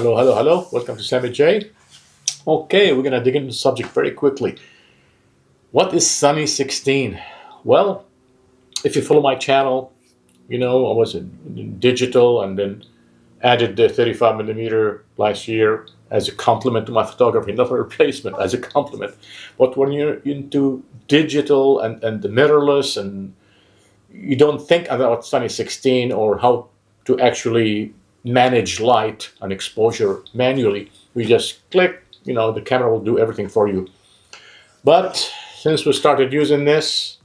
Hello, hello, hello. Welcome to Sammy J. Okay, we're going to dig into the subject very quickly. What is Sunny 16? Well, if you follow my channel, you know I was in digital and then added the 35mm last year as a complement to my photography, not a replacement, as a complement. But when you're into digital and the mirrorless, and you don't think about Sunny 16 or how to actually manage light and exposure manually. We just click, the camera will do everything for you. But since we started using this,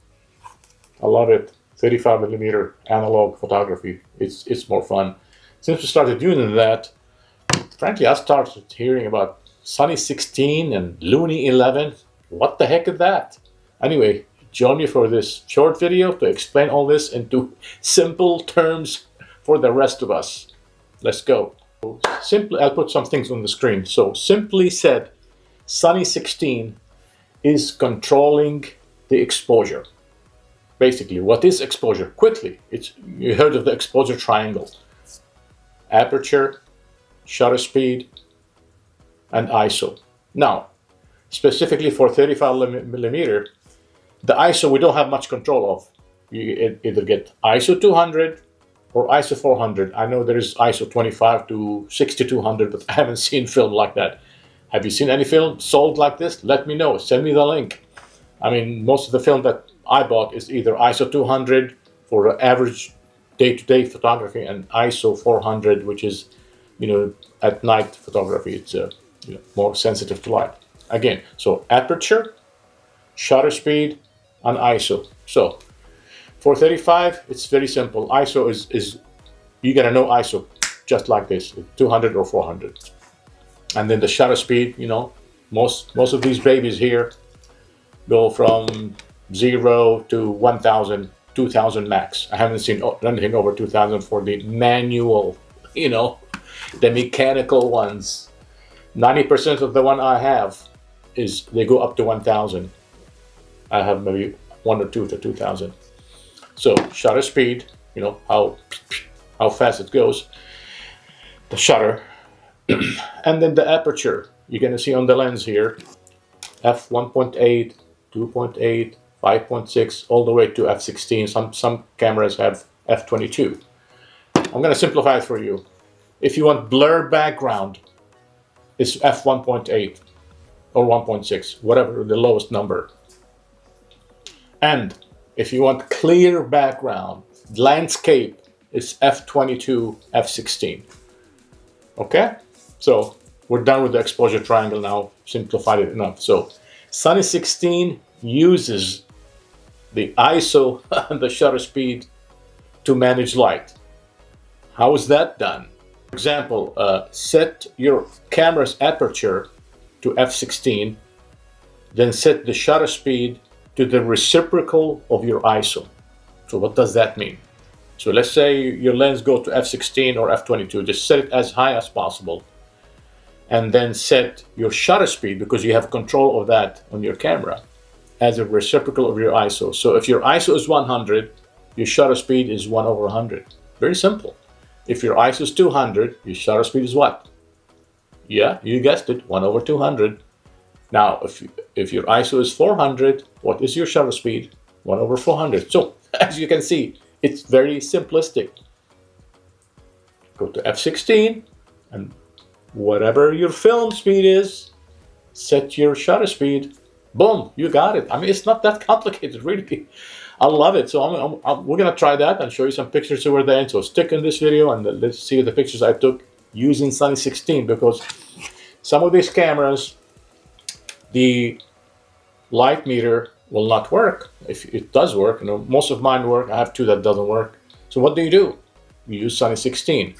I love it. 35mm analog photography. It's more fun. Since we started using that, frankly, I started hearing about Sunny 16 and Looney 11. What the heck is that? Anyway, join me for this short video to explain all this into simple terms for the rest of us. Let's go. Simply, I'll put some things on the screen. So simply said, Sunny 16 is controlling the exposure. Basically, what is exposure? Quickly, you heard of the exposure triangle. Aperture, shutter speed, and ISO. Now, specifically for 35mm, the ISO we don't have much control of. You either get ISO 200 or ISO 400. I know there is ISO 25 to 6200, but I haven't seen film like that. Have you seen any film sold like this? Let me know. Send me the link. I mean, most of the film that I bought is either ISO 200 for average day-to-day photography and ISO 400, which is, at night photography. It's more sensitive to light. Again, so aperture, shutter speed, and ISO. So for 35, it's very simple. ISO is you gotta know ISO just like this, 200 or 400. And then the shutter speed, most of these babies here go from 0 to 1000, 2000 max. I haven't seen anything over 2000 for the manual, the mechanical ones. 90% of the one I have they go up to 1000. I have maybe 1 or 2 to 2000. So shutter speed, how fast it goes, the shutter, and then the aperture. You're going to see on the lens here, f1.8, 2.8, 5.6, all the way to f16. Some cameras have f22. I'm going to simplify it for you. If you want blur background, it's f1.8 or 1.6, whatever the lowest number. And if you want clear background, landscape, is f22, f16. Okay? So we're done with the exposure triangle now. Simplified it enough. So Sunny 16 uses the ISO and the shutter speed to manage light. How is that done? For example, set your camera's aperture to f16, then set the shutter speed to the reciprocal of your ISO. So what does that mean? So let's say your lens goes to f16 or f22. Just set it as high as possible. And then set your shutter speed, because you have control of that on your camera, as a reciprocal of your ISO. So if your ISO is 100, your shutter speed is 1 over 100. Very simple. If your ISO is 200, your shutter speed is what? Yeah, you guessed it, 1 over 200. Now, if your ISO is 400, what is your shutter speed? 1 over 400. So, as you can see, it's very simplistic. Go to f16, and whatever your film speed is, set your shutter speed. Boom, you got it. I mean, it's not that complicated, really. I love it. So we're going to try that and show you some pictures over there. So stick in this video and let's see the pictures I took using Sunny 16, because some of these cameras, the light meter will not work. If it does work, most of mine work. I have 2 that doesn't work. So what do? You use Sunny 16.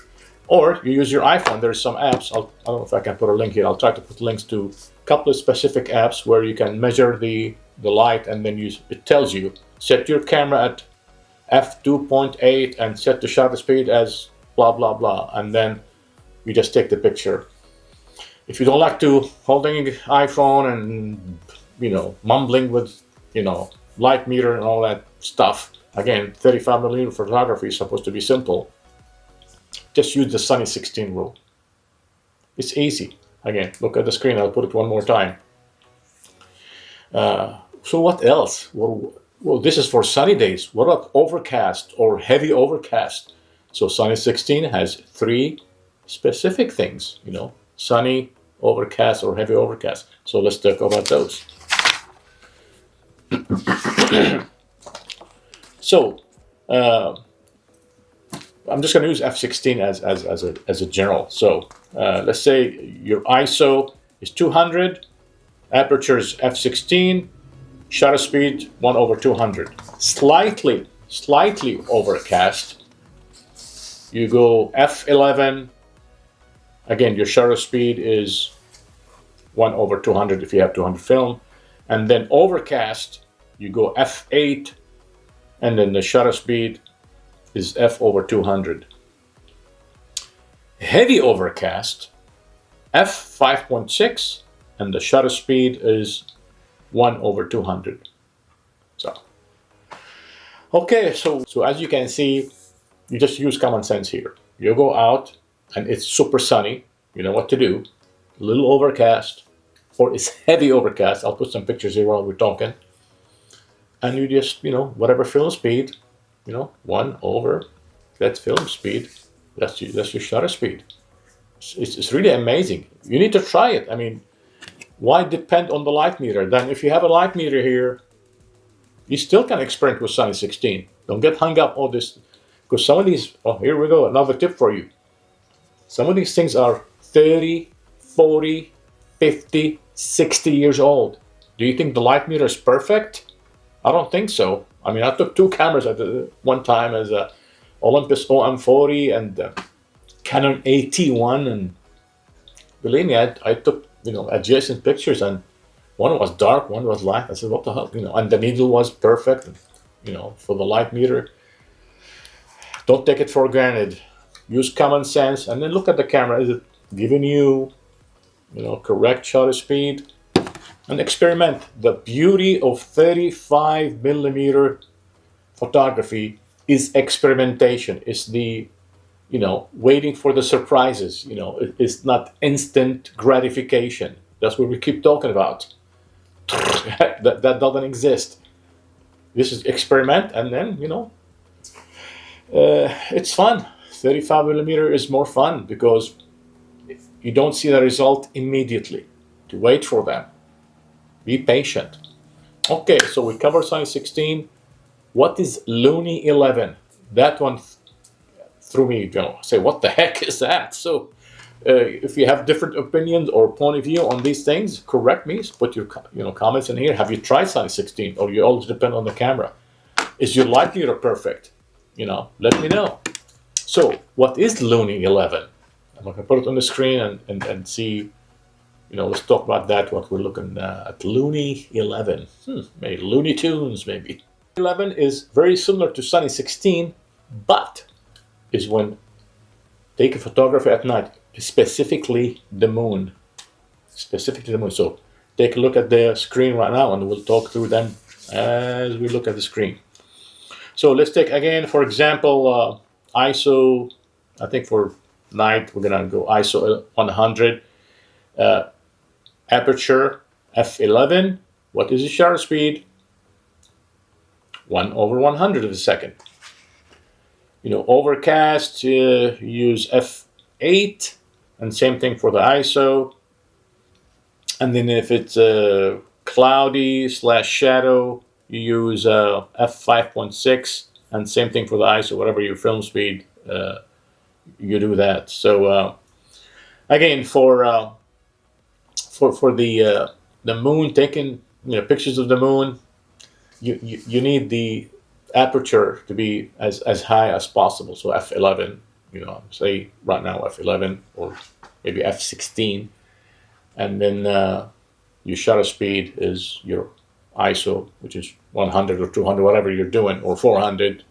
Or you use your iPhone. There's some apps. I don't know if I can put a link here. I'll try to put links to a couple of specific apps where you can measure the light, and then it tells you, set your camera at f2.8 and set the shutter speed as blah, blah, blah. And then you just take the picture. If you don't like to holding iPhone and, mumbling with, light meter and all that stuff, again, 35mm photography is supposed to be simple. Just use the Sunny 16 rule. It's easy. Again, look at the screen. I'll put it one more time. So what else? Well, this is for sunny days. What about overcast or heavy overcast? So Sunny 16 has 3 specific things, sunny, overcast, or heavy overcast. So let's talk about those. So I'm just going to use f16 as a general. So let's say your ISO is 200, aperture is f16, shutter speed 1/200. Slightly overcast. You go f11. Again, your shutter speed is 1/200 if you have 200 film, and then overcast. You go f8, and then the shutter speed is f/200. Heavy overcast, f5.6, and the shutter speed is 1/200. So, okay, so as you can see, you just use common sense here. You go out and it's super sunny. You know what to do. A little overcast, or it's heavy overcast. I'll put some pictures here while we're talking. And you just, whatever film speed, 1/, that's film speed. That's your shutter speed. It's really amazing. You need to try it. I mean, why depend on the light meter? Then if you have a light meter here, you still can experiment with Sunny 16. Don't get hung up on this, because some of these, here we go, another tip for you. Some of these things are 30, 40, 50, 60 years old. Do you think the light meter is perfect? I don't think so. I mean, I took 2 cameras at one time, as a Olympus OM40 and Canon AT1, and believe me, I took adjacent pictures, and one was dark, one was light. I said, what the hell, and the needle was perfect, for the light meter. Don't take it for granted. Use common sense, and then look at the camera. Is it giving you, correct shutter speed? And experiment. The beauty of 35 millimeter photography is experimentation. It's the, waiting for the surprises. It's not instant gratification. That's what we keep talking about. that doesn't exist. This is experiment, and then, it's fun. 35 millimeter is more fun because you don't see the result immediately. To wait for them. Be patient. Okay, so we covered Sunny 16. What is Looney 11? That one threw me, say, what the heck is that? So if you have different opinions or point of view on these things, correct me. Put your comments in here. Have you tried Sunny 16, or you always depend on the camera? Is your light meter perfect? Let me know. So what is Looney 11? I'm going to put it on the screen and see. Let's talk about that, what we're looking at. Looney 11. Maybe Looney Tunes, maybe. 11 is very similar to Sunny 16, but is when take a photography at night, specifically the moon. Specifically the moon. So take a look at the screen right now, and we'll talk through them as we look at the screen. So let's take, again, for example, ISO, I think for night, we're going to go ISO 100. Aperture f11. What is the shutter speed? 1/100 of a second. Overcast, use f8, and same thing for the ISO. And then if it's cloudy / shadow, you use f5.6, and same thing for the ISO. Whatever your film speed, you do that. So again, for the moon, taking pictures of the moon, you need the aperture to be as high as possible. So f11, say right now f11 or maybe f16, and then your shutter speed is your ISO, which is 100 or 200, whatever you're doing, or 400.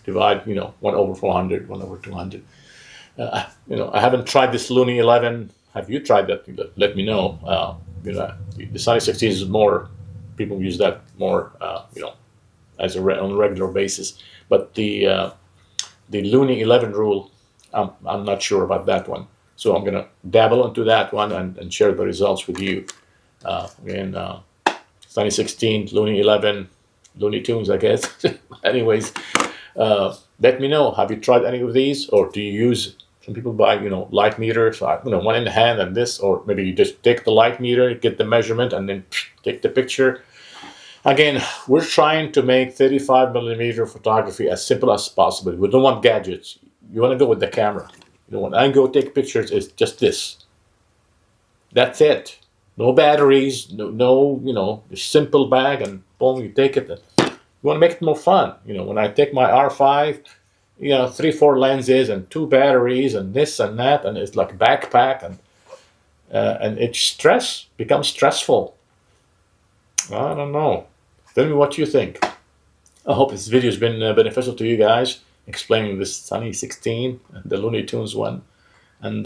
Divide 1/400, 1/200. I haven't tried this Looney 11. Have you tried that? Let me know. The Sunny 16 is more, people use that more, as on a regular basis. But the Looney 11 rule, I'm not sure about that one. So I'm gonna dabble into that one and share the results with you. Again, Sunny 16, Looney 11, Looney Tunes, I guess. Anyways, let me know. Have you tried any of these, or do you use? Some people buy, light meters, one in the hand and this, or maybe you just take the light meter, get the measurement, and then take the picture. Again, we're trying to make 35 millimeter photography as simple as possible. We don't want gadgets. You want to go with the camera. When I go take pictures, it's just this. That's it. No batteries, no, a simple bag, and boom, you take it. You want to make it more fun. When I take my R5, 3, 4 lenses and 2 batteries and this and that, and it's like a backpack, and it's becomes stressful. I don't know. Tell me what you think. I hope this video has been beneficial to you guys, explaining this Sunny 16 and the Looney Tunes one. And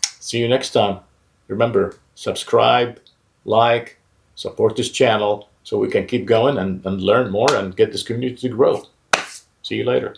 see you next time. Remember, subscribe, like, support this channel so we can keep going and learn more and get this community to grow. See you later.